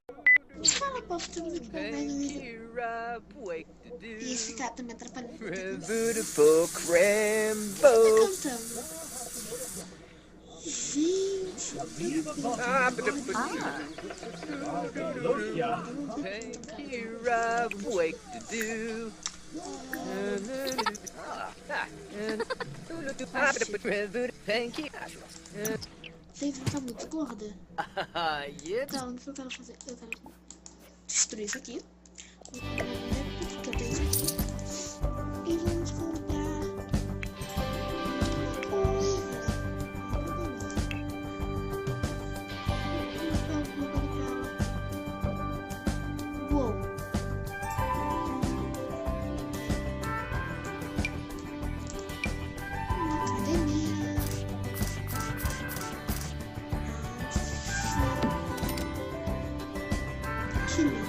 Fala, povo, tudo bem? E esse cara tá me atrapalhando. Beautiful Tá Crambo. cantando. Gente, Kira, wake to do. gente, tá muito gorda. Então, o que eu quero fazer? Eu quero destruir isso aqui. Que eu tenho isso aqui. E vamos comprar coisas. Uou. Uma academia. Que lindo.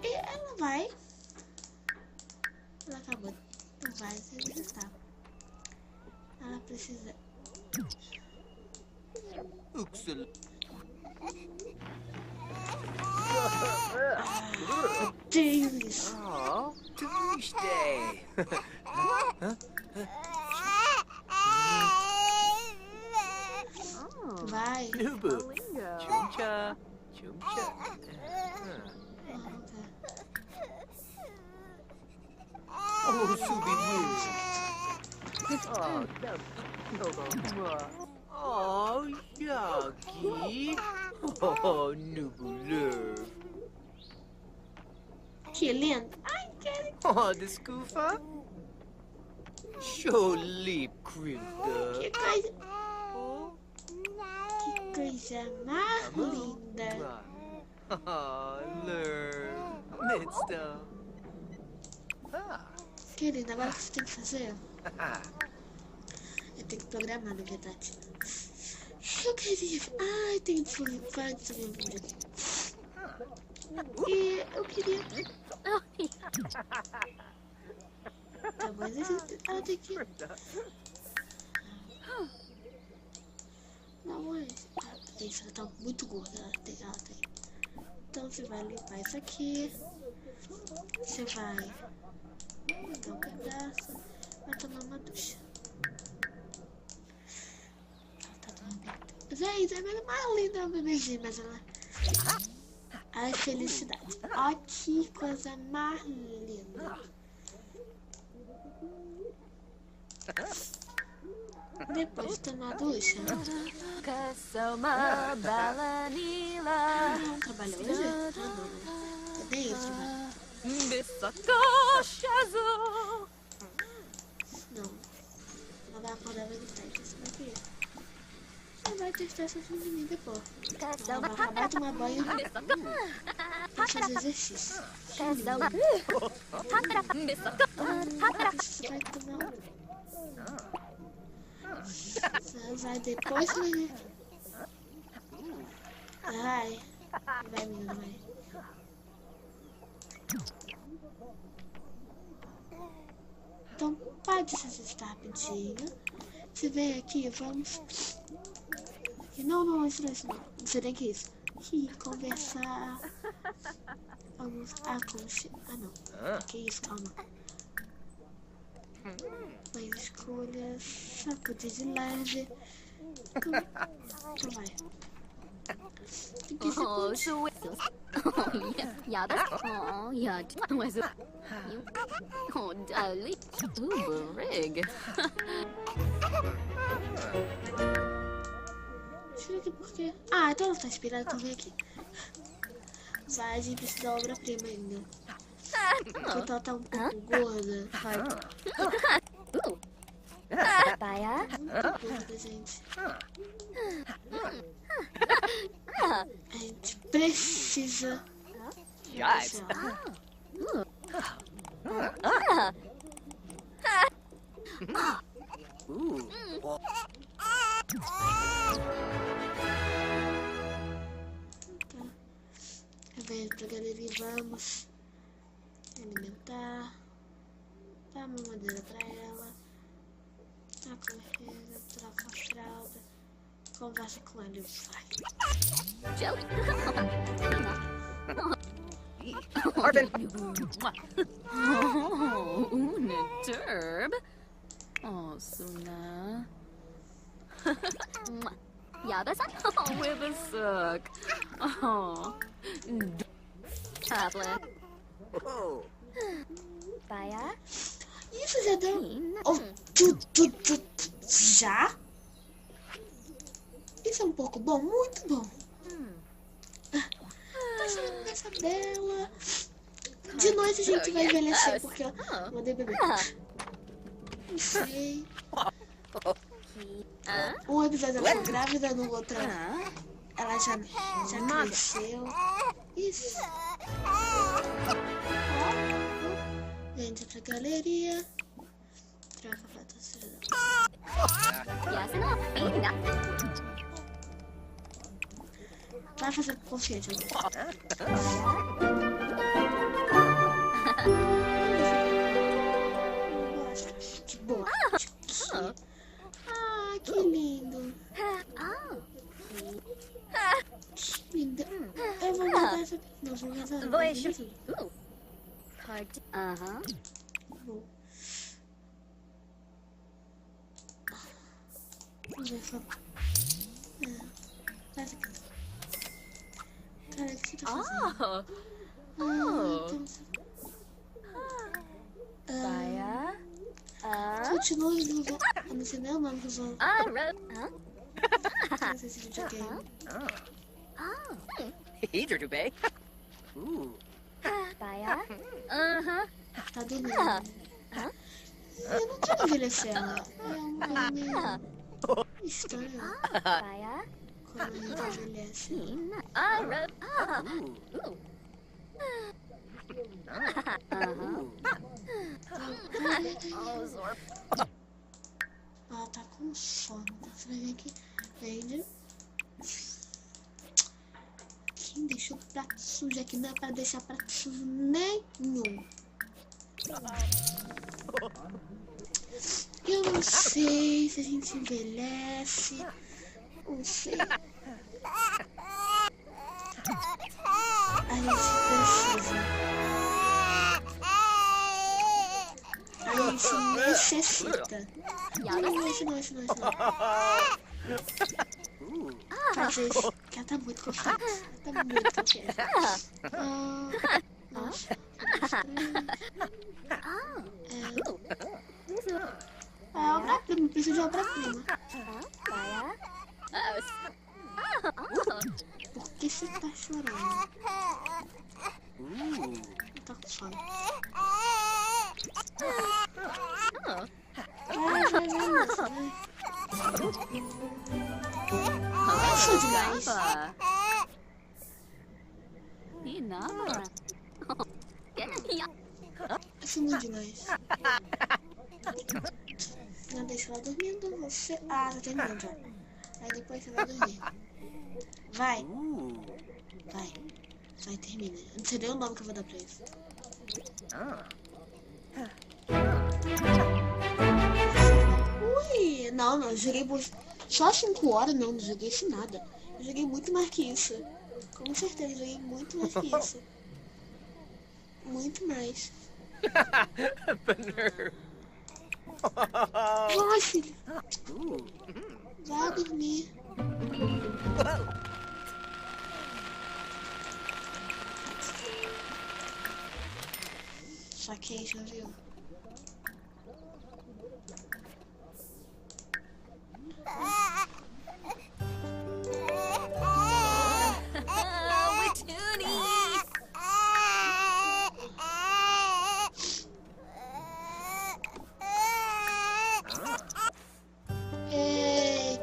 E ela vai. Ela acabou. Não vai se resistar. Ela precisa. Odeio isso. Oh, Tuesday. Vai. Nubu. Chumcha. Chumcha. Oh, Subi. Oh, oh, Yagi. Oh, Nubu. Que lindo. Ai, quero. Oh, desculpa. Show leap, Crimda. Que coisa mais linda. Oh, learn. Midstone. Ah. Querida, agora o que você tem que fazer? Eu tenho que programar, na verdade. Eu queria. Ai, tem vários livros. E eu queria. Tá, mas ela tem que. Não, mas. Isso, ela tá muito gorda. Ela tem. Então você vai limpar isso aqui. Você vai dar um pedaço. Vai tomar uma ducha. Ela tá dormindo. Gente, ela é mais linda a bebezinha, mas ela. Ai, felicidade. Olha que coisa mais linda. Depois de tomar a ducha. Não trabalhou hoje? Ah, não, né? Eu dei esse trabalho. Não. Ela vai acordar e vai gritar. Então você vai ver. Ela vai testar essas meninas depois. Ela vai acabar de tomar banho e fazer exercício. Você vai tomar Você vai depois, né? Vai. Vai, menina, vai. Então, pode se assustar rapidinho. Você vem aqui, vamos... Não, isso não. Você tem que isso. Aqui, conversar. Vamos aconchegar. Ah, não. Que isso, calma. Faz escolhas. Sacudir de leve. Então vai. Tem que ser Deixa eu ver aqui por quê. Ah, então ela tá inspirada, então vem aqui. Vai, a gente precisa da obra-prima ainda. Enquanto ela tá um pouco gorda, vai. Muito gorda, gente. A gente precisa. Vem pra galeria, vamos alimentar. Dá uma madeira pra ela. Dá corrida, troca a fralda. Conversa com ele, vai. Arvin! Oh, una derb. Oh, Suna. Yabasan? Oh, Wibasuk. Oh. Tablet. Oh. Baya? Isso já deu. Oh, já? Isso é um pouco bom, muito bom. Tá saindo dessa dela. De noite a gente vai envelhecer, porque eu mandei beber. Não sei. Um episódio ela ficou grávida, no outro ela já cresceu. Isso. Entra pra galeria. Troca a foto cidadão. Vai fazer consciente agora. Que boa. Ah, que lindo. Que lindo. Eu vou guardar essa. Não, vou guardar. Vou encher. Card. Vou. Vamos ver só. Vai ficar. Cara, o que você tá fazendo? Baya? Continua no cinema, mas vou fazer esse videogame. Heater to bay. Ooh. Baya? Tá dormindo. Eu não quero envelhecer ela. É meio estranho Baya? quando a gente envelhece. Ela tá com sono. Você vai ver aqui. Vende. Quem deixou prato sujo aqui? Não é pra deixar prato sujo nenhum. Eu não sei se a gente envelhece. Não sei. A gente precisa. A gente necessita. Não, isso não. Fazer isso. Porque ela tá muito confiante. Ela tá muito confiante. Nossa. É obra-prima. Preciso de obra-prima. Por que você tá chorando? Tá com sono. Vai, moça, vai. Eu sou demais. Eu sou muito demais. Não deixa ela dormindo, você... Ah, tá terminando já. Aí depois você vai dormir. Vai. Vai, termina. Eu não sei nem o nome que eu vou dar pra isso. Ui, não, eu joguei só 5 horas, não joguei isso nada. Eu joguei muito mais que isso. Com certeza, eu joguei muito mais que isso. Muito mais. Vai, filho. Vai dormir. Saquei, já viu?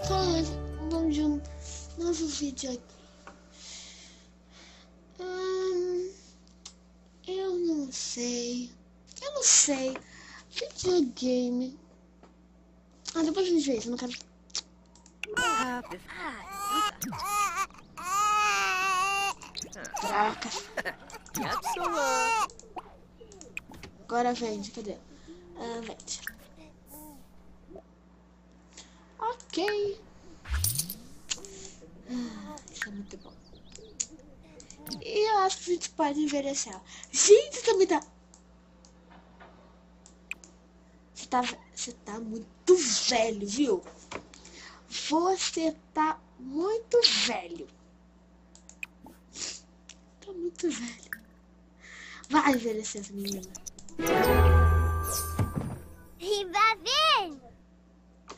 Qual é o nome de um novo vídeo aqui? Eu não sei. Videogame. Depois a gente vê isso, eu não quero. Droga. Agora vende, cadê? Vende. Ok. Isso é muito bom. E eu acho que a gente pode envelhecer ela. Gente, também tá... Você tá muito velho, viu? Você tá muito velho. Tá muito velho. Vai envelhecer essa menina. Vai ver!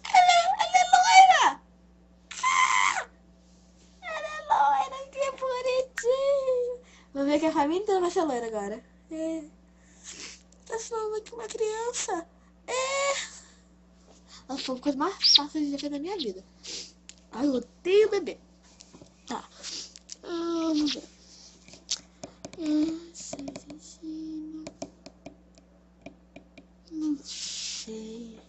Ela é loira! Ah! Ela é loira, que bonitinho. Vamos ver que a família inteira vai ser loira agora. É. Tá falando que uma criança. É. Ela foi a coisa mais fácil de ver na minha vida. Ai, eu odeio bebê. Tá. Vamos ver. Não sei.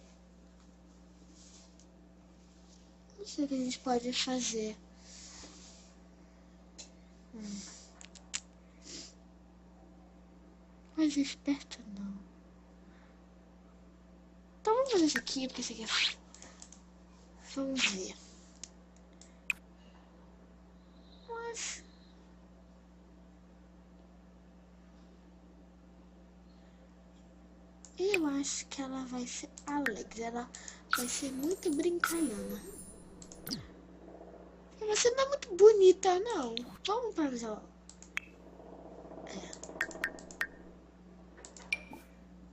Não sei o que a gente pode fazer. Mas esperto não. Então vamos fazer isso aqui, porque isso aqui é... Vamos ver. Mas... eu acho que ela vai ser Alex. Ela vai ser muito brincalhona. Você não é muito bonita, não. Vamos pra ver ela.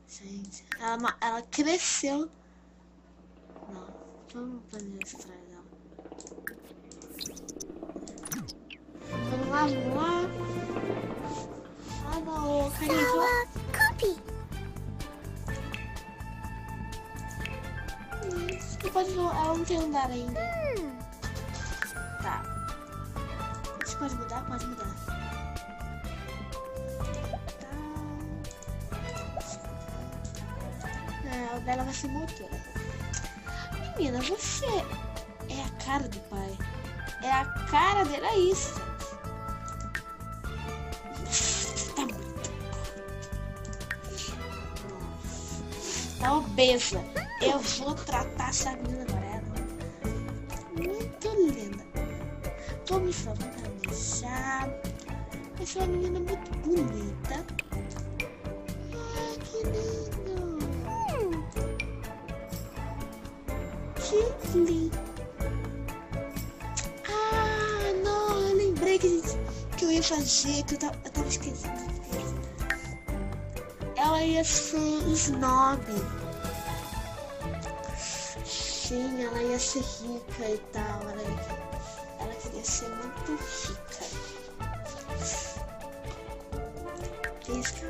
Gente, ela cresceu. Não, vamos fazer isso atrás dela. Vamos lá, vamos lá. Ah, não, carinha. Você pode não, ela não tem andar ainda. Tá. Você pode mudar? Pode mudar. O dela vai ser motora. Menina, você é a cara do pai. É a cara dele, é isso. Tá muito. Tá obesa. Eu vou tratar essa menina agora. Ela é muito linda. Vamos planejar. Essa é uma menina muito bonita. Ai, que lindo. Que lindo. Ah, não, eu lembrei que eu ia fazer, que eu tava esquecendo. Ela ia ser snob. Sim, ela ia ser rica e tal. Ela queria ser muito rica. Isso.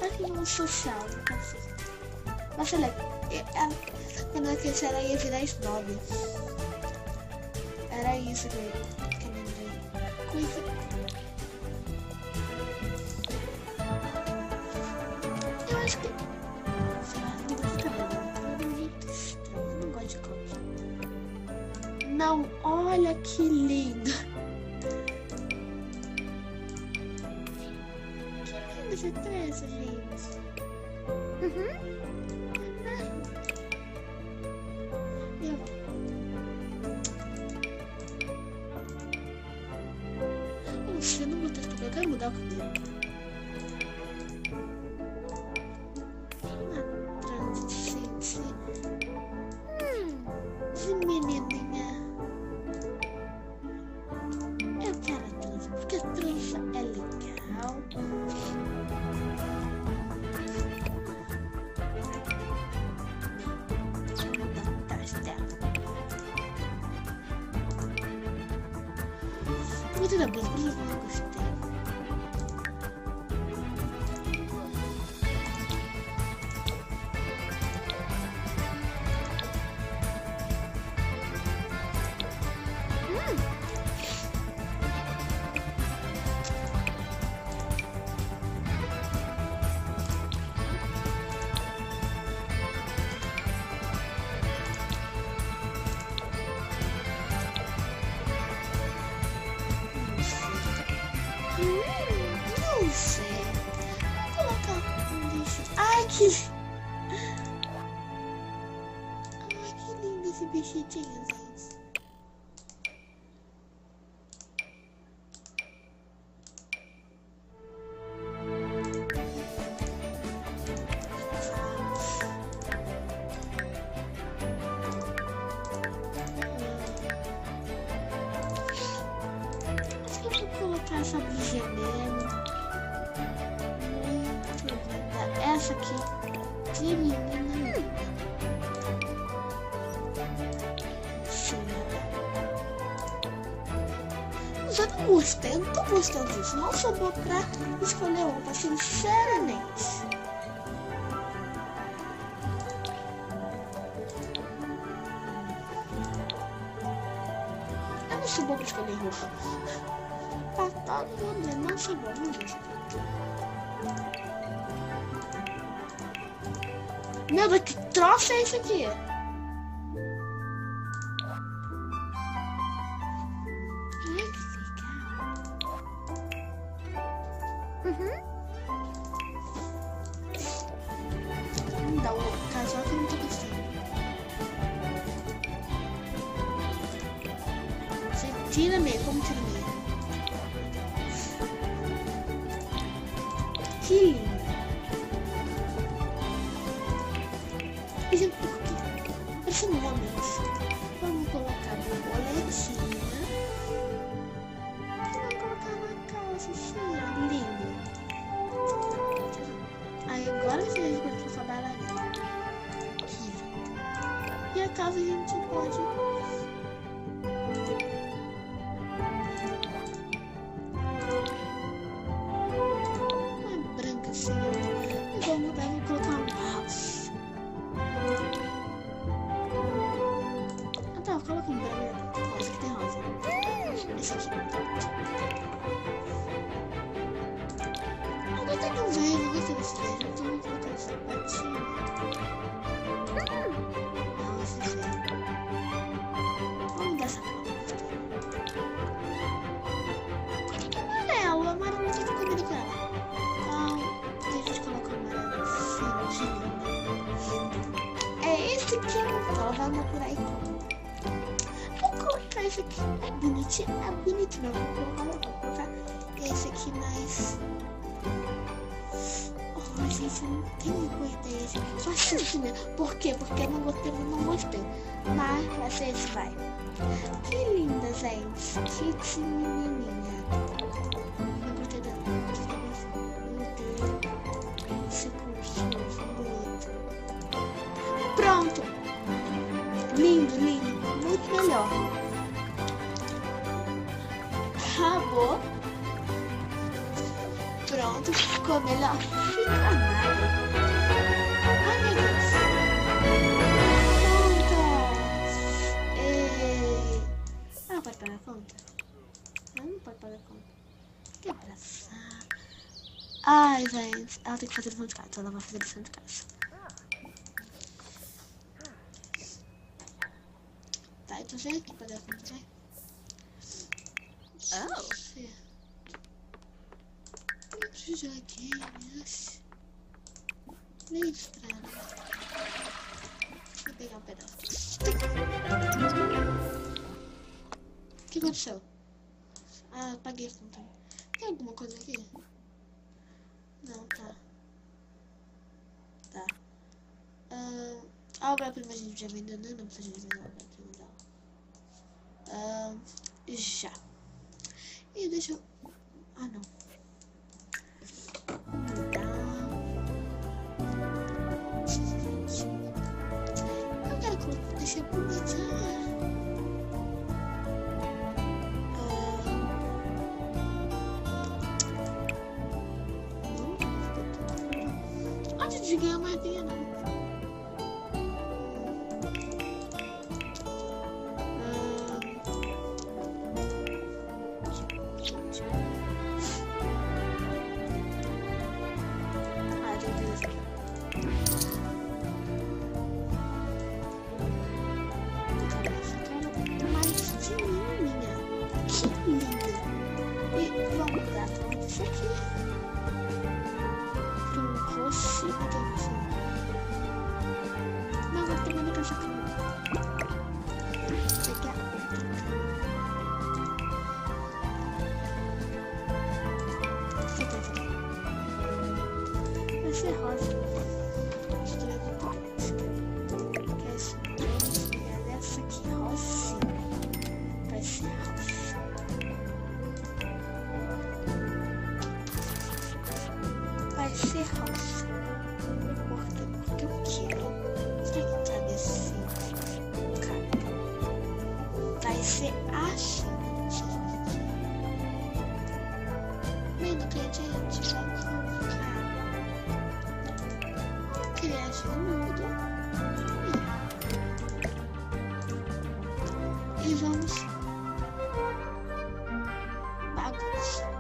Aqui no social, mas ela, quando ela crescer, ela ia virar snob. Era isso que eu lembrei. Coisa. Eu acho que. Sei lá, não gosto de cabelo. Muito estranho. Eu não gosto de cor. Não, olha que lindo. Você traz, gente. Você não botar esse cabelo, eu quero mudar o cabelo. Uma trança, de menininha. Eu quero a trança, porque a trança é legal. Muito da boa, por isso eu não gostei. Que... Ai, que lindo esse vestidinho, gente. Acho que eu vou colocar essa blusinha mesmo. Muito linda. Essa aqui. Que menina linda. Sim. Mas eu não gostei, eu não tô gostando disso. Não sou boa pra escolher roupa, sinceramente. Eu não sou boa pra escolher roupa. Pra todo mundo, eu não sou boa, não gosto. Meu Deus, que troço é esse aqui? Ai, que legal. Não dá o casal que eu não tô gostando. Você tira meio, como tira meio? Que lindo. Isso é por quê? Parece um homem. Vamos colocar borboletinha. Vamos colocar uma calça assim, lindo. Aí agora você vai escolher sua bailarina. Que lindo. E a calça a gente pode... Uma branca assim. E vamos mudar, vou colocar um rosa. Tá, coloca um branco. Esse aqui tem rosa. Esse aqui. Eu gostei do verde, eu gostei desse verde. Então vou colocar esse sapatinho. Não, esse verde. Vamos dar essa cor. O amarelo fica combinando com ela. Então, a gente coloca o amarelo assim, é esse aqui, então vamos por aí. Vou colocar esse aqui, é bonitinho, não, vou colocar esse aqui mais... Oh, gente, eu não tenho gostei esse aqui, só assim mesmo. Por quê? Porque eu não gostei, mas vai ser esse, vai. Que linda, gente, que menininha. Eu gostei dela, esse curso, bonito. Pronto! Lindo, lindo. Muito melhor. Acabou. Pronto, ficou melhor. Fica nada. Ai, meu Deus. Conta. Ela pode pagar a conta? Ela não pode pagar a conta. Que abraçar. Ai, gente. Ela tem que fazer lição de casa. Ela vai fazer lição de casa. Tá, então vem aqui pra dar conta, vai. Oh. Outros joguinhos. Nem estranho. Deixa eu pegar um pedaço. O que aconteceu? Ah, apaguei a conta. Tem alguma coisa aqui? Não, tá. Tá. A obra-prima a gente já vendeu, né? Não precisa de vender a obra-prima dela. Já. E deixa eu... Ah, não. Eu quero colocar... Deixa eu começar. Onde de ganhar mais dinheiro, não? Vamos dar tudo isso aqui. Pro roxinho, essa cama. Pegar outra cama. Vai ser rosa. Essa aqui, rosinha. Vai ser rosa. Vai ser rosa. Porque eu quero. Será que cabe assim? Cabe. Vai ser assim. Bem, não queria gente. Vai colocar. Criativo mudo. E vamos bagunçar.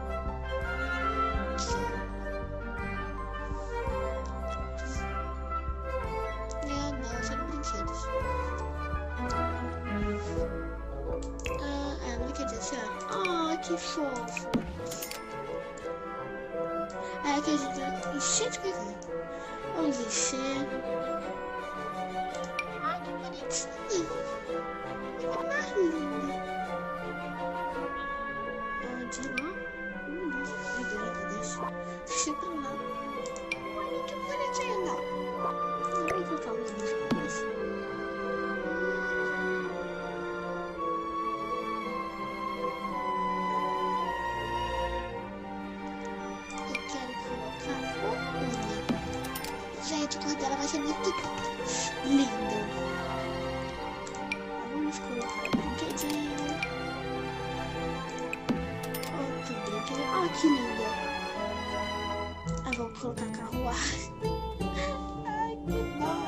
Não, são brinquedos. Brinquedinho assim, ó. Que fofo. Que a gente vai encher de coisinha. Vamos encher. Ai, que bonitinho. Onde lá? Deixa. Deixa pra lá. Olha que bonitinho. Não vai colocar o nome das coisas. Eu quero colocar o Uni. Gente, o cor dela vai ser muito lindo. Vamos colocar o brinquedinho. Outro brinquedinho. Que lindo. Vamos colocar carruagem. Ai, que bom.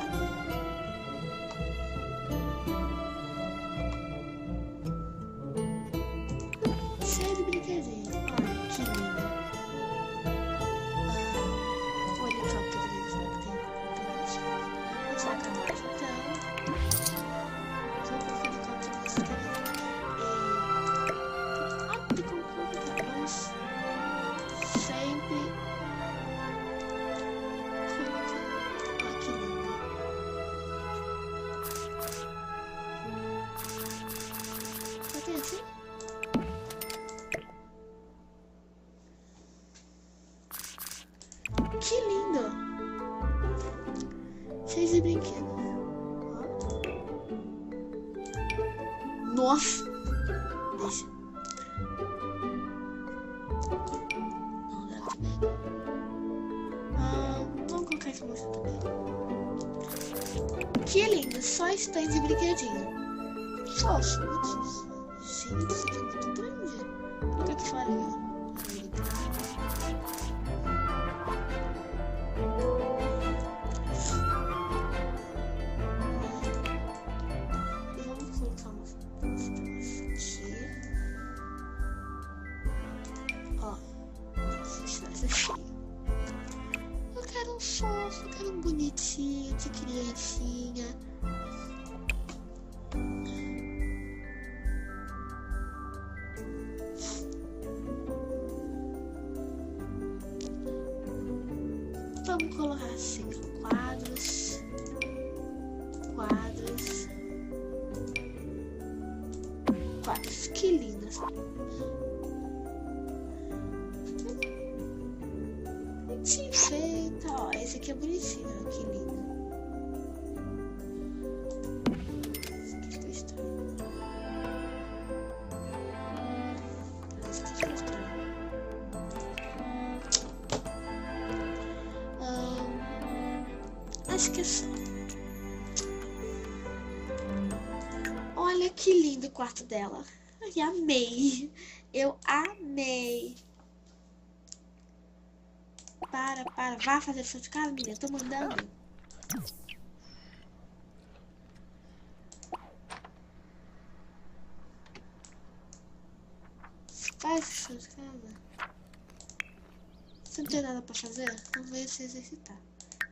Cheio de brinquedinho. Que lindo. O helicóptero ali, será que tem? Vamos colocar carruagem, então. Tem como colocar, mas sempre colocar. Que lindo. Vai ter assim? Que lindo! Cheio de brinquedos. Nossa! Deixa. Não, dá também. Vamos colocar esse moço também. Que lindo! Só stands de brinquedinho. Só. Gente, isso aqui é muito grande. O que faria? Eu quero um fofo, eu quero um bonitinho de criancinha. Vamos colocar assim, quadros. Que lindas. Bonitinho feito, ó. Esse aqui é bonitinho, ó, que lindo. Esse aqui ficou estranho. Esse aqui ficou estranho. Acho que é só. Olha que lindo o quarto dela. Eu amei. Eu amei. Para. Vá fazer lição de casa, menina. Tô mandando. Faz lição de casa. Você não tem nada pra fazer? Então veio se exercitar.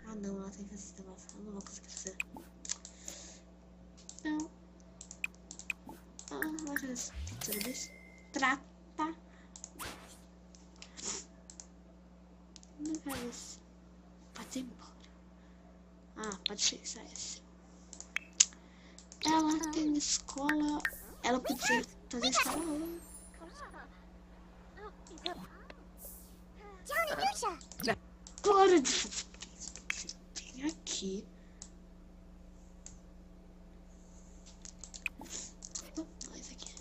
Ah, não. Ela tem que fazer esse negócio. Eu não vou conseguir fazer. Não. Vai fazer essa pintura desse. Trata. Não vai isso. Pode ir embora. Pode fixar esse. Ela tem escola. Ela podia fazer escola. Hora de. Tem aqui. Isso aqui.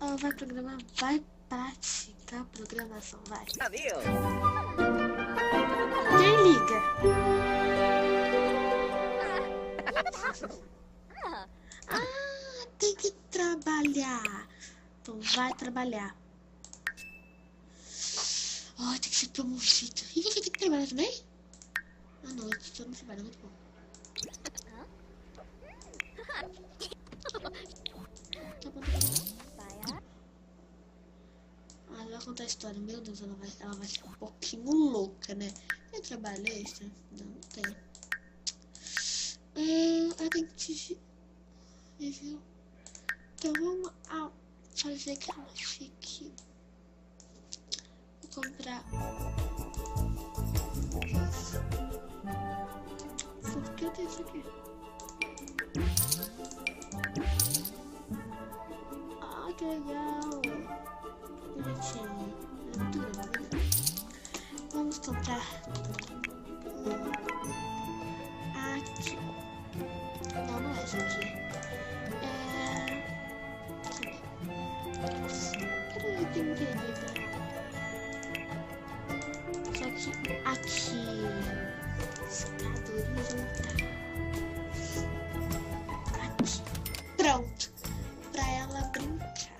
Ela vai programar. Vai praticar programação. Vai. Amigo. Quem liga? Ah, tem que trabalhar. Então vai trabalhar. Tem que ser promovido. E você tem que trabalhar também? Ah não, eu só não trabalho, muito bom. Tá bom, tá bom. Ela vai contar a história. Meu Deus, ela vai ser um pouquinho louca, né? Tem trabalho extra? Não, não tem. Ela tem que te... Viu? Então vamos fazer que ela fique... Vou comprar... Por que eu tenho isso aqui? Que legal! Bonitinho. Muito grande. Vamos comprar aqui. Não, não é isso aqui. Cadê o item querido? Só que aqui. Escadorias aqui. Pronto. Pra ela brincar.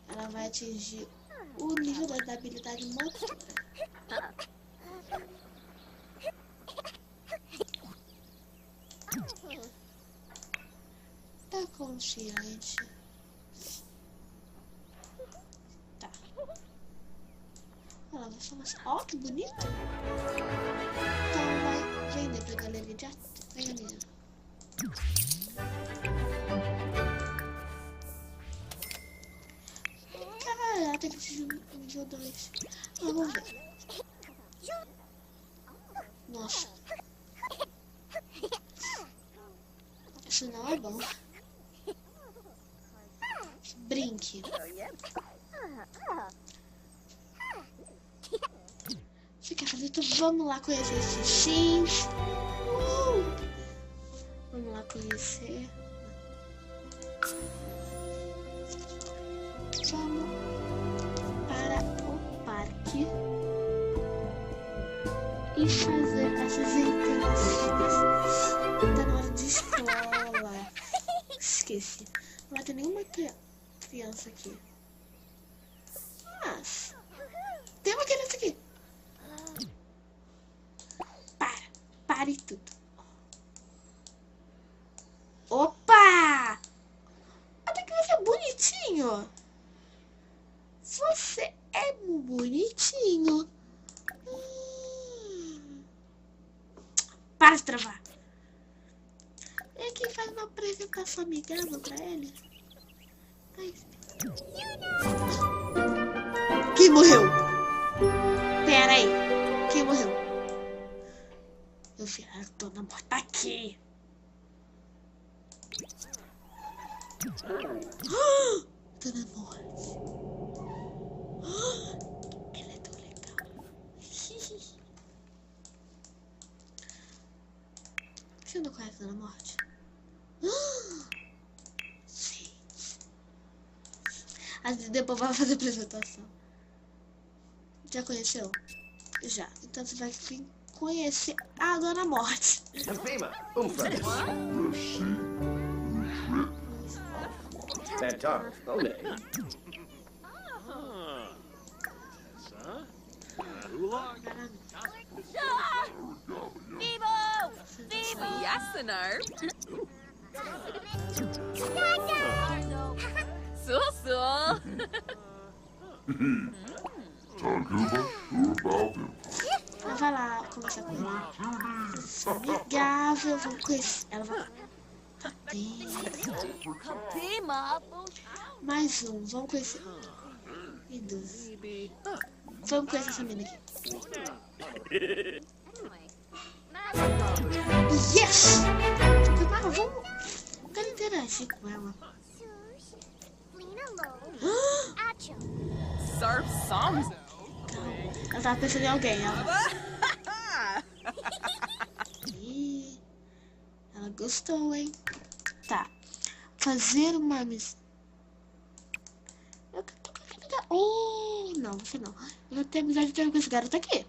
Ela vai atingir o nível da habilidade motora. Tá confiante? Tá. Ela vai falar assim, ó, que bonito. Então vai vender pra galeria de arte. Vem, menina. Ela tem que ser um nível 2. Vamos ver. Nossa. Isso não é bom. Brinque. Você quer fazer? Então vamos lá conhecer esses sims. Vamos lá conhecer. Vamos para o parque e fazer essas interações. Tá na hora de escola. Esqueci. Não vai ter nenhuma criança aqui. Mas tem uma criança aqui. Pare tudo. Opa! Até que você é bonitinho. Você é bonitinho. Para de travar. E aqui faz uma apresentação amigável pra ele. Quem morreu? Pera aí. Quem morreu? Eu vi a dona morta aqui. Dona Morte. Ela é tão legal. Você não conhece a Dona Morte? Gente. Depois vai fazer apresentação. Já conheceu? Já. Então você vai vir conhecer a Dona Morte. Vai lá conversar com ele. Amigável, vamos conhecer. Ela vai. Mais um, vamos conhecer. E dois. Vamos conhecer essa mina aqui. Yes! Agora vamos. Eu quero interagir com ela. Sarp Somzo. Ela tava pensando em alguém. Ih, ela gostou, hein? Tá. Fazer uma missão. Oh, não, você não. Eu vou ter amizade com esse garoto aqui.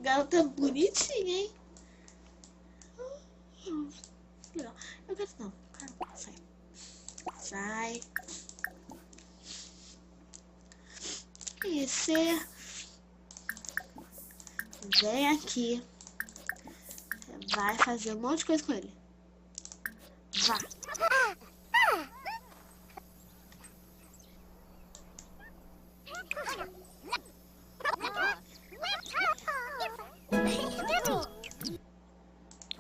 Garota bonitinha, hein? Legal. Eu quero não. Calma, sai. Sai. E você vem aqui. Vai fazer um monte de coisa com ele. Vá.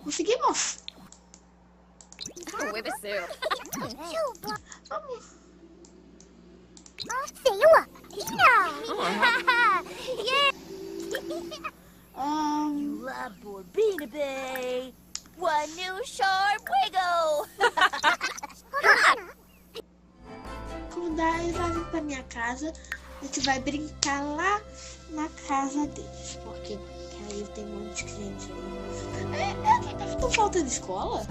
Conseguimos! Wibissu. Vamos! Lamborghini Bay. One new sharp wiggle. Quando ele vai vir pra minha casa, a gente vai brincar lá na casa deles. Porque aí tem um monte de gente. Tô faltando escola?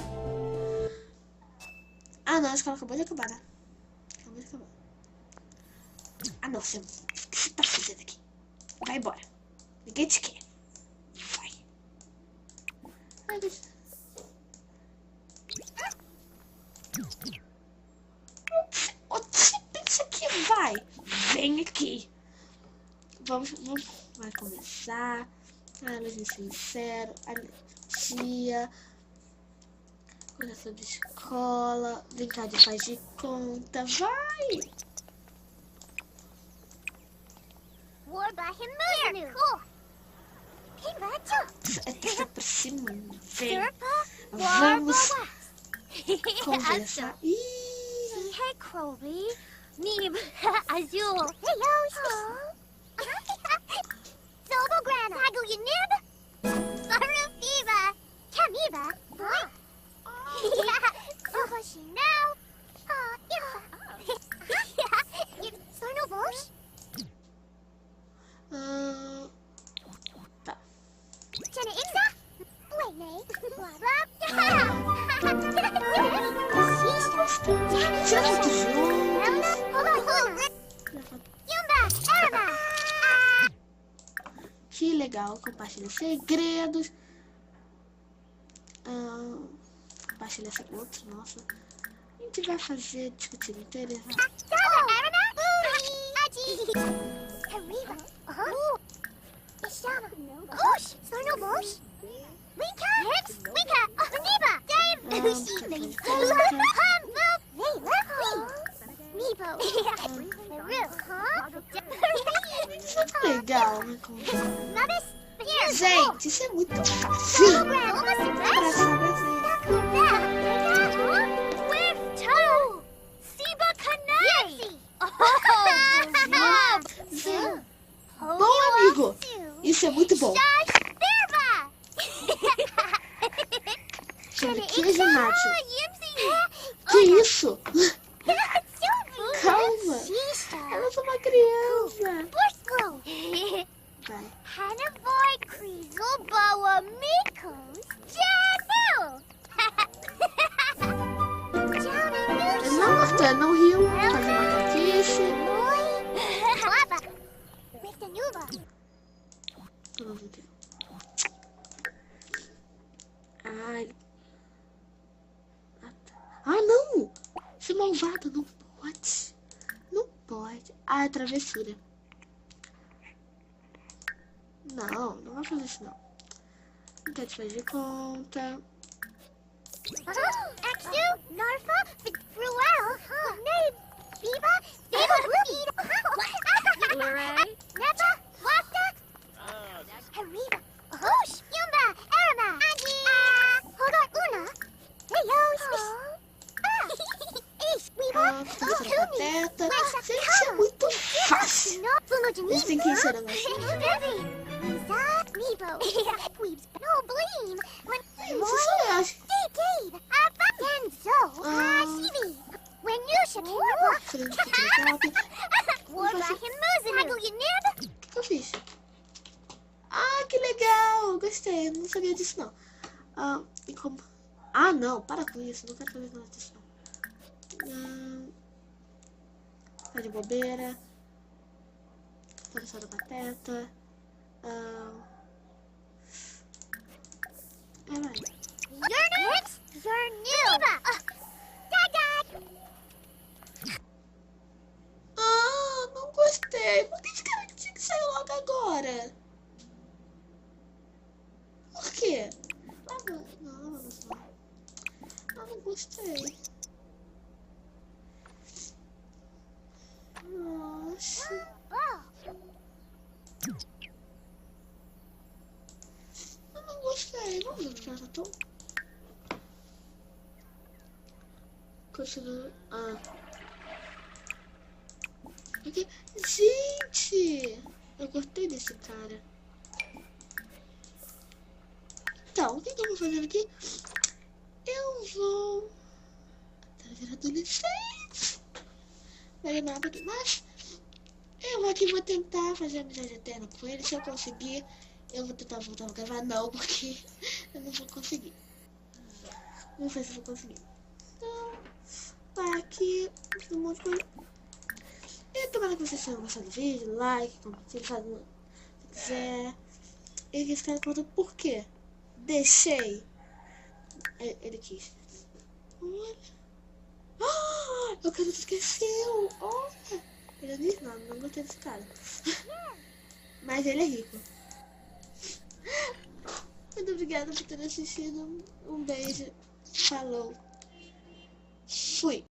Ah, não, a escola acabou de acabar, né? Acabou de acabar. Ah, não, você... O que você tá fazendo aqui? Vai embora. Ninguém te quer. Vai. Ai, deixa... Você pensa que vai? Vem aqui. Vamos vai começar. Análise sincera, tia, coisa sobre escola, brincar de faz de conta, vai! É que pra cima, vem. Vamos conversar. Ih! Hey, Crowley. Neem, Azul. Hey, Sobograna. Sagu Yanib. Sarufiba. Kamiba. Boy. Sohoshi now. Sornovosh. Tá. Jenna Inza. Wait, Nate. Blah, blah. Tira foto juntos. Que legal, compartilha segredos. Compartilha segredos, nossa. A gente vai fazer discutir interesse. Legal, né? Gente, isso é muito fácil. Pra saber Bom, amigo, isso é muito bom. Chama queijo nacho. Que isso? Calma. Ela é uma criança. Vai. Hannavoy Kriegel Boa Mikos Janu! Ele não gostou, ele não riu. Fazer uma caquice. Ai. Ah, não! Esse malvado não pode. Não pode. Ah, é travessura. Não, não vai fazer isso não. Não quero te fazer de conta. Axu, Narfa, Fruel, Name, Biba, Biba, Lorraine, Nepa, Wafta, Hariba, Hosh, Yumba, Arama, Angie, Hoga, Una, Heyo, Ish, Weeba, pateta. Gente, é muito fácil. Eles têm que ir chorando assim. Isso só eu acho. O que eu fiz? Ah, que legal! Gostei, eu não sabia disso não. E como... Ah, não, para com isso, não quero saber nada disso não. Tá de bobeira. Tá só da pateta. Vai. You're new. Não gostei. Por que esse cara tinha que sair logo agora? Por quê? Não gostei. Nossa. Eu não gostei. Vamos ver o que ela tá. Continua. Porque, gente, eu gostei desse cara. Então, o que eu vou fazer aqui? Eu vou... Tá virando adolescente. Não é nada aqui, mas... Eu aqui vou tentar fazer amizade eterna com ele. Se eu conseguir, eu vou tentar voltar a gravar. Não, porque eu não vou conseguir. Não sei se eu vou conseguir. Então, tá aqui, um monte de coisa. E tomara que vocês tenham gostado do vídeo, like, compartilha, faz o que quiser. E que esse cara conta por quê? Deixei. Ele quis. Olha. Eu quero que esqueceu. Olha. Ele disse não gostei desse cara. Mas ele é rico. Muito obrigada por ter assistido. Um beijo. Falou. Fui.